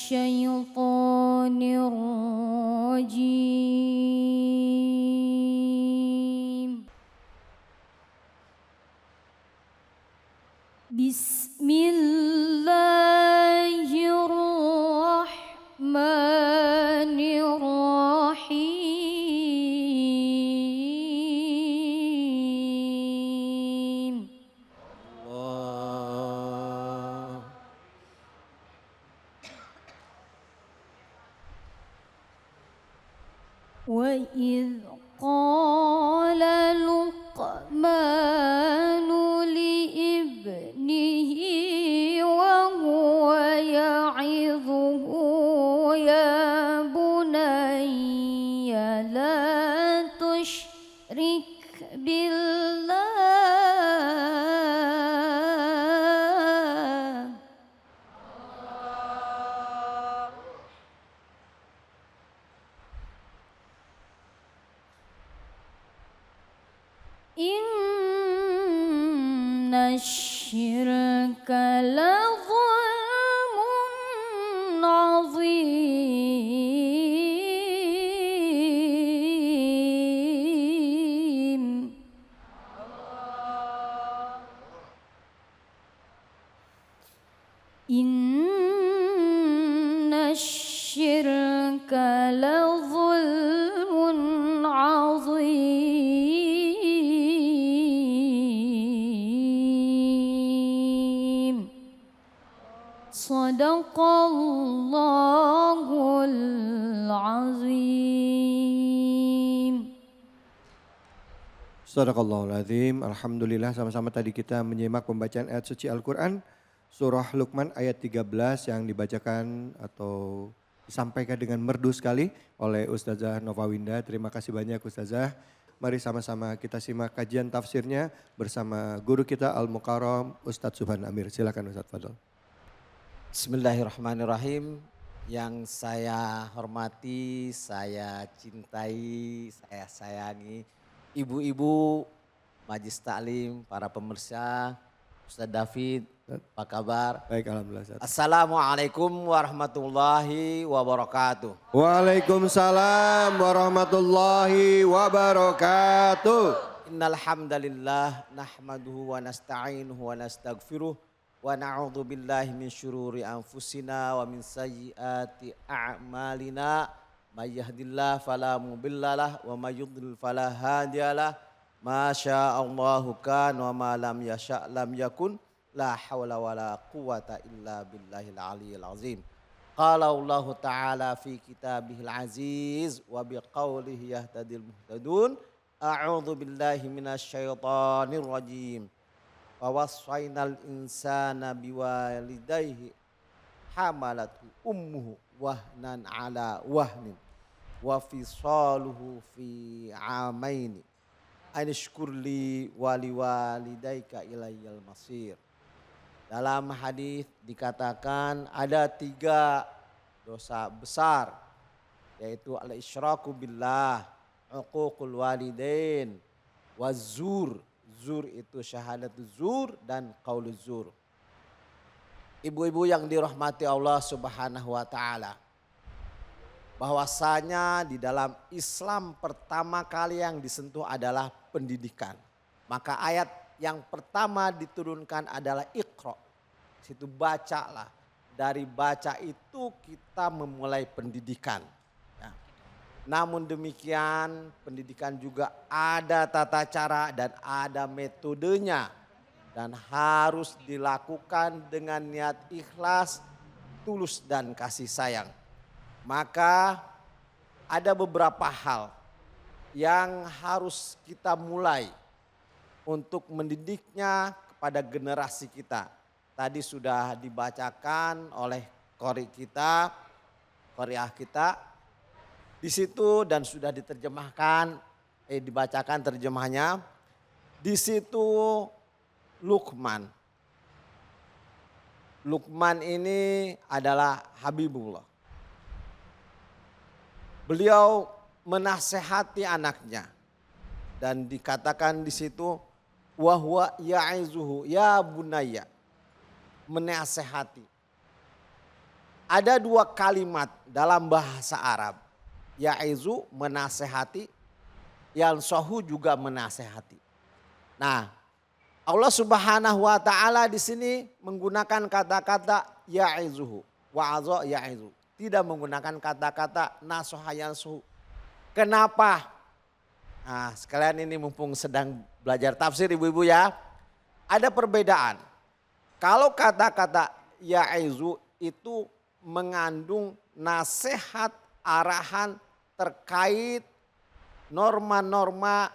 الشيطان الرجيم بسم الله الرحمن الرحيم Allah. وإذ قال لقمان لابنه وهو يعظه يا بني لا تشرك بالله إن الشرك لظلم عظيم إن الشرك لظلم عظيم صدق الله العظيم. Sadaqallahul Azim. Alhamdulillah, sama-sama tadi kita menyimak pembacaan ayat suci Al-Quran surah Luqman ayat 13 yang dibacakan atau disampaikan dengan merdu sekali oleh Ustazah Nova Winda. Terima kasih banyak Ustazah. Mari sama-sama kita simak kajian tafsirnya bersama guru kita Al-Mukarram Ustadz Subhan Amir. Silakan Ustadz Fadl. Bismillahirrahmanirrahim. Yang saya hormati, saya cintai, saya sayangi ibu-ibu, majlis taklim, para pemirsa, Ustadz David, apa kabar? Baik, alhamdulillah Ustadz. Assalamualaikum warahmatullahi wabarakatuh. Waalaikumsalam warahmatullahi wabarakatuh. Innal hamdalillah nahmaduhu wa nasta'inuhu wa nastaghfiruh wa na'udzu billahi min syururi anfusina wa min sayyiati a'malina may yahdihillahu fala mudhillalah wa may yudhlil fala hadiyalah ma sya'allahu kan wa ma lam yasha' lam yakun la haula wala quwata illa billahil aliyyil azim. Qala Allah ta'ala fi kitabihil aziz wa biqaulihi yahtadil muhtadun. A'udzu billahi minasyaitonir rajim. Wa wassaynal insana biwalidayhi hamalatu ummuhu wahnan ala wahnin wa fisaluhu fi amaini anishkurli waliwalidayka ilayyal masir. Dalam hadis dikatakan ada 3 dosa besar, yaitu al-isyraku billah, uququl walidain, wazur. Zur itu syahadatuz zur dan qauluz zur. Ibu-ibu yang dirahmati Allah Subhanahu wa taala, bahwasanya di dalam Islam pertama kali yang disentuh adalah pendidikan. Maka ayat yang pertama diturunkan adalah Iqra. Situ bacalah. Dari baca itu kita memulai pendidikan. Namun demikian pendidikan juga ada tata cara dan ada metodenya. Dan harus dilakukan dengan niat ikhlas, tulus dan kasih sayang. Maka ada beberapa hal yang harus kita mulai untuk mendidiknya kepada generasi kita. Tadi sudah dibacakan oleh qori kita, qoriah kita. Di situ dan sudah diterjemahkan, dibacakan terjemahnya. Di situ Luqman. Luqman ini adalah Habibullah. Beliau menasehati anaknya dan dikatakan di situ wahwa ya'izuhu ya bunayya, menasehati. ada dua kalimat dalam bahasa Arab. Ya'izu menasehati, yansahu juga menasehati. Nah, Allah Subhanahu wa taala di sini menggunakan kata-kata ya'izuhu, wa'adha ya'izu. Tidak menggunakan kata-kata nasoha yansuhu. Kenapa? Nah, sekalian ini mumpung sedang belajar tafsir ibu-ibu ya. Ada perbedaan. Kalau kata-kata ya'izu itu mengandung nasihat, arahan terkait norma-norma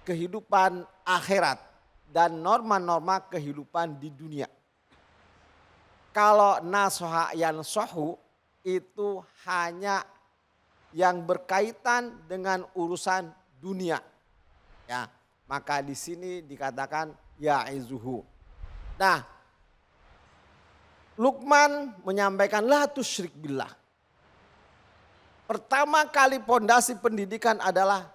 kehidupan akhirat dan norma-norma kehidupan di dunia. Kalau nasoha yansohu itu hanya yang berkaitan dengan urusan dunia. Ya, maka di sini dikatakan ya'izuhu. Nah, Luqman menyampaikan la tusyrik billah. Pertama kali pondasi pendidikan adalah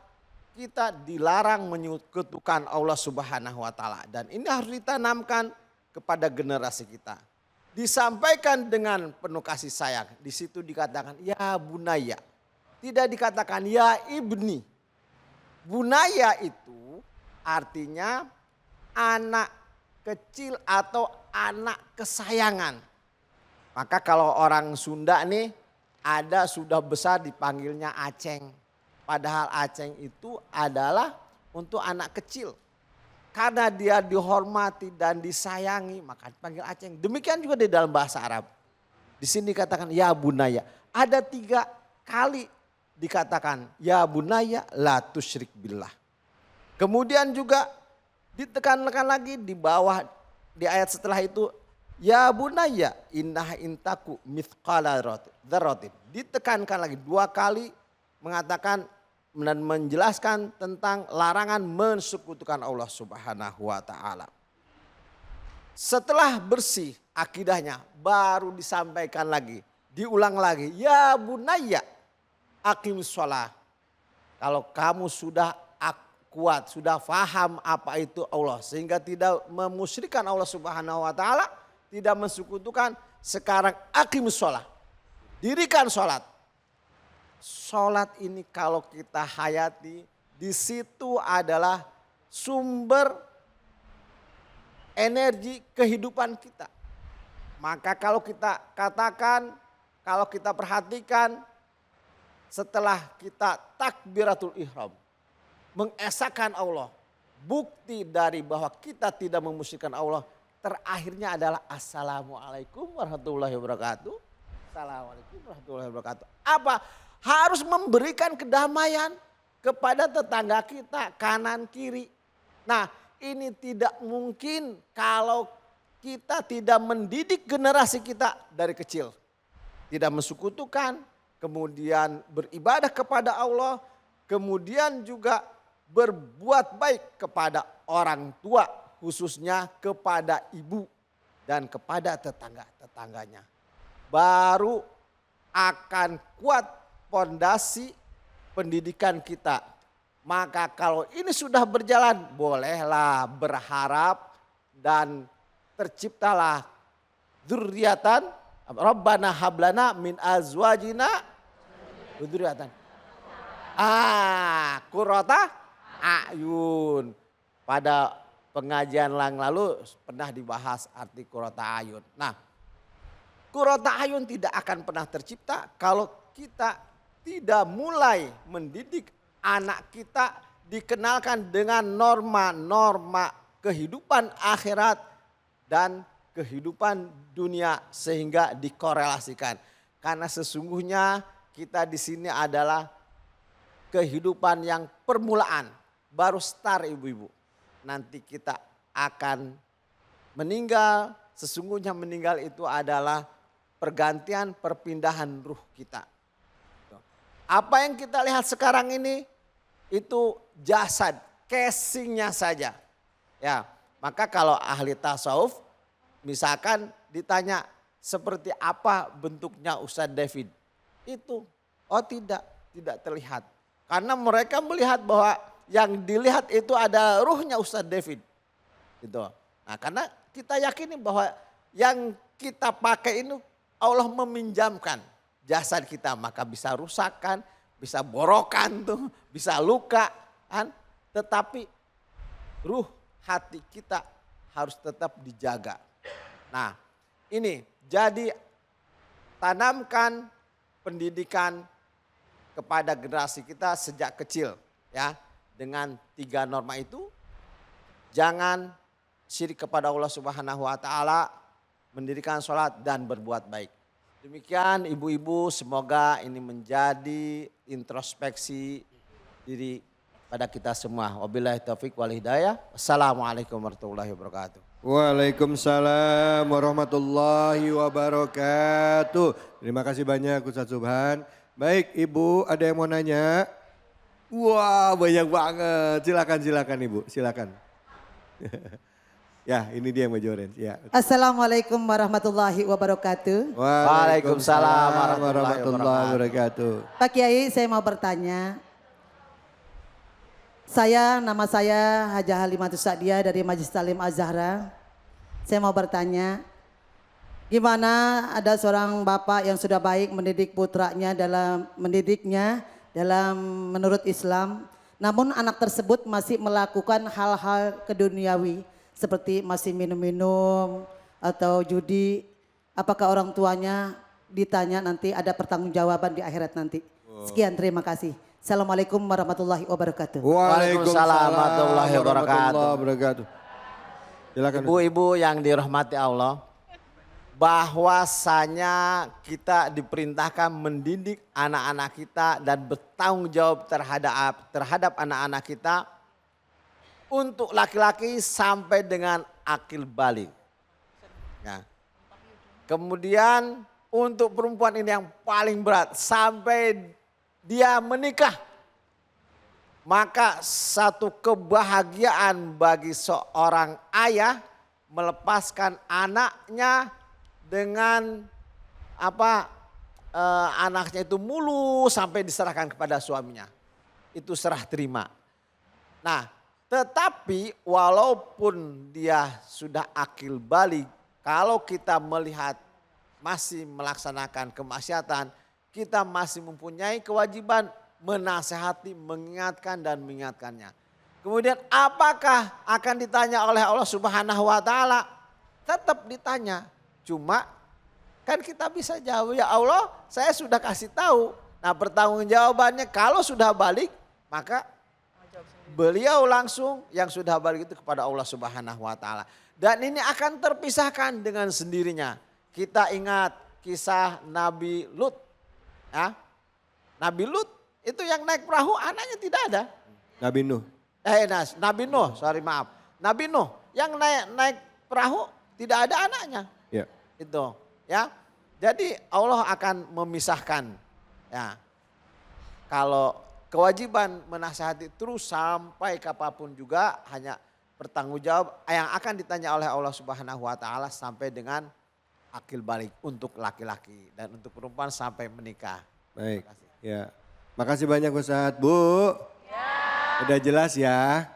kita dilarang menyekutukan Allah Subhanahu wa taala, dan ini harus ditanamkan kepada generasi kita. Disampaikan dengan penuh kasih sayang. Di situ dikatakan ya bunaya. Tidak dikatakan ya ibni. Bunaya itu artinya anak kecil atau anak kesayangan. Maka kalau orang Sunda nih ada sudah besar dipanggilnya Aceng. Padahal Aceng itu adalah untuk anak kecil. Karena dia dihormati dan disayangi maka dipanggil Aceng. Demikian juga di dalam bahasa Arab. Di sini dikatakan ya bunaya. Ada 3 kali dikatakan ya bunaya la tusyrik billah. Kemudian juga ditekankan lagi di bawah di ayat setelah itu ya bunaya innaha intaku mithqala dzarratin. Ditekankan lagi 2 kali mengatakan dan menjelaskan tentang larangan mensekutukan Allah Subhanahu wa taala. Setelah bersih akidahnya baru disampaikan lagi, diulang lagi ya bunaya aqimis shalah. Kalau kamu sudah kuat, sudah faham apa itu Allah sehingga tidak memusyrikan Allah Subhanahu wa taala, tidak mensekutukan, sekarang aqimus shalah. Dirikan sholat. Sholat ini kalau kita hayati, di situ adalah sumber energi kehidupan kita. Maka kalau kita katakan, kalau kita perhatikan setelah kita takbiratul ihram, mengesahkan Allah, bukti dari bahwa kita tidak memusyrikan Allah, terakhirnya adalah assalamualaikum warahmatullahi wabarakatuh. Assalamualaikum warahmatullahi wabarakatuh. Apa? Harus memberikan kedamaian kepada tetangga kita kanan kiri. Nah, ini tidak mungkin kalau kita tidak mendidik generasi kita dari kecil. Tidak mensekutukan, kemudian beribadah kepada Allah, kemudian juga berbuat baik kepada orang tua, khususnya kepada ibu dan kepada tetangga-tetangganya. Baru akan kuat fondasi pendidikan kita. Maka kalau ini sudah berjalan, bolehlah berharap dan terciptalah dzurriatan. Rabbana hablana min azwajina dzurriatan. Qurrata ayun. Pada pengajian yang lalu pernah dibahas arti qurrata ayun. Nah, qurrata ayun tidak akan pernah tercipta kalau kita tidak mulai mendidik anak kita dikenalkan dengan norma-norma kehidupan akhirat dan kehidupan dunia sehingga dikorelasikan. Karena sesungguhnya kita di sini adalah kehidupan yang permulaan, baru start ibu-ibu. Nanti kita akan meninggal, sesungguhnya meninggal itu adalah pergantian perpindahan ruh kita. Apa yang kita lihat sekarang ini itu jasad, casingnya saja. Ya, maka kalau ahli tasawuf misalkan ditanya seperti apa bentuknya Ustadz David, itu tidak terlihat. Karena mereka melihat bahwa yang dilihat itu ada ruhnya Ustadz David. Gitu. Nah, karena kita yakini bahwa yang kita pakai ini Allah meminjamkan jasad kita, maka bisa rusakan, bisa borokan tuh, bisa luka kan. Tetapi ruh hati kita harus tetap dijaga. Nah, ini jadi tanamkan pendidikan kepada generasi kita sejak kecil ya. Dengan 3 norma itu, jangan syirik kepada Allah Subhanahu wa taala, mendirikan sholat dan berbuat baik. Demikian ibu-ibu, semoga ini menjadi introspeksi diri pada kita semua. Wabillahi taufik wal hidayah. Assalamualaikum warahmatullahi wabarakatuh. Waalaikumsalam warahmatullahi wabarakatuh. Terima kasih banyak Ustaz Subhan. Baik Ibu, ada yang mau nanya? Wah banyak banget, silakan Ibu, silakan. Ya ini dia yang baju orange. Ya. Assalamualaikum warahmatullahi wabarakatuh. Waalaikumsalam warahmatullahi wabarakatuh. Pak Kiai, saya mau bertanya. Nama saya Hajah Halimatus Sa'diyah dari Majelis Talim Az-Zahra. Saya mau bertanya, gimana ada seorang bapak yang sudah baik mendidik putranya mendidiknya dalam menurut Islam, namun anak tersebut masih melakukan hal-hal keduniawi seperti masih minum-minum atau judi. Apakah orang tuanya ditanya nanti ada pertanggungjawaban di akhirat nanti? Sekian, terima kasih. Assalamualaikum warahmatullahi wabarakatuh. Waalaikumsalam warahmatullahi wabarakatuh. Silakan. Ibu-ibu yang dirahmati Allah, bahwasanya kita diperintahkan mendidik anak-anak kita dan bertanggung jawab terhadap anak-anak kita untuk laki-laki sampai dengan akil balik. Ya. Kemudian untuk perempuan ini yang paling berat sampai dia menikah. Maka satu kebahagiaan bagi seorang ayah melepaskan anaknya dengan anaknya itu mulus sampai diserahkan kepada suaminya. Itu serah terima. Nah, tetapi walaupun dia sudah akil balik, kalau kita melihat masih melaksanakan kemaksiatan, kita masih mempunyai kewajiban menasehati, mengingatkan dan mengingatkannya. Kemudian apakah akan ditanya oleh Allah Subhanahu wa taala? Tetap ditanya. Cuma kan kita bisa jawab, ya Allah saya sudah kasih tahu. Nah pertanggungjawabannya kalau sudah balik maka beliau langsung yang sudah balik itu kepada Allah Subhanahu wa taala. Dan ini akan terpisahkan dengan sendirinya. Kita ingat kisah Nabi Lut. Ya. Nabi Lut itu yang naik perahu anaknya tidak ada. Nabi Nuh. Nabi Nuh, Nabi Nuh yang naik perahu tidak ada anaknya. Ya. Itu, ya. Jadi Allah akan memisahkan. Ya. Kalau kewajiban menasihati terus sampai kapanpun juga hanya bertanggungjawab yang akan ditanya oleh Allah Subhanahu wa taala sampai dengan akil balik untuk laki-laki dan untuk perempuan sampai menikah. Baik. Ya. Makasih banyak Ustadz. Bu. Ya. Udah jelas ya.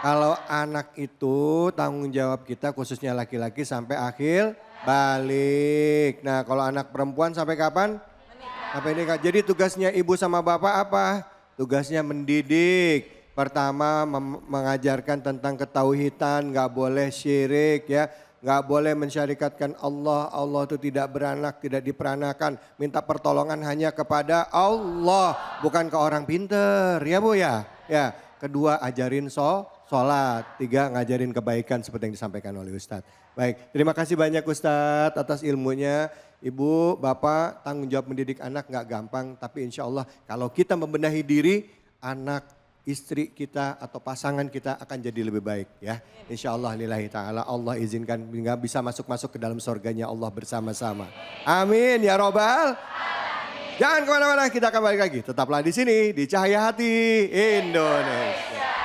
Kalau anak itu tanggung jawab kita khususnya laki-laki sampai akhir balik. Nah kalau anak perempuan sampai kapan? Menikah. Sampai nikah. Jadi tugasnya ibu sama bapak apa? Tugasnya mendidik. Pertama mengajarkan tentang ketauhidan, gak boleh syirik ya. Gak boleh mensyarikatkan Allah. Allah itu tidak beranak, tidak diperanakan. Minta pertolongan hanya kepada Allah. Bukan ke orang pinter ya Bu ya. Ya. Kedua ajarin sholat. 3 ngajarin kebaikan seperti yang disampaikan oleh Ustadz. Baik terima kasih banyak Ustadz atas ilmunya. Ibu, Bapak tanggung jawab mendidik anak gak gampang. Tapi insya Allah kalau kita membenahi diri anak istri kita atau pasangan kita akan jadi lebih baik ya. Insya Allah lillahi ta'ala Allah izinkan hingga bisa masuk ke dalam surganya Allah bersama-sama. Amin ya robbal. Jangan kemana-mana kita akan balik lagi. Tetaplah di sini di Cahaya Hati Indonesia.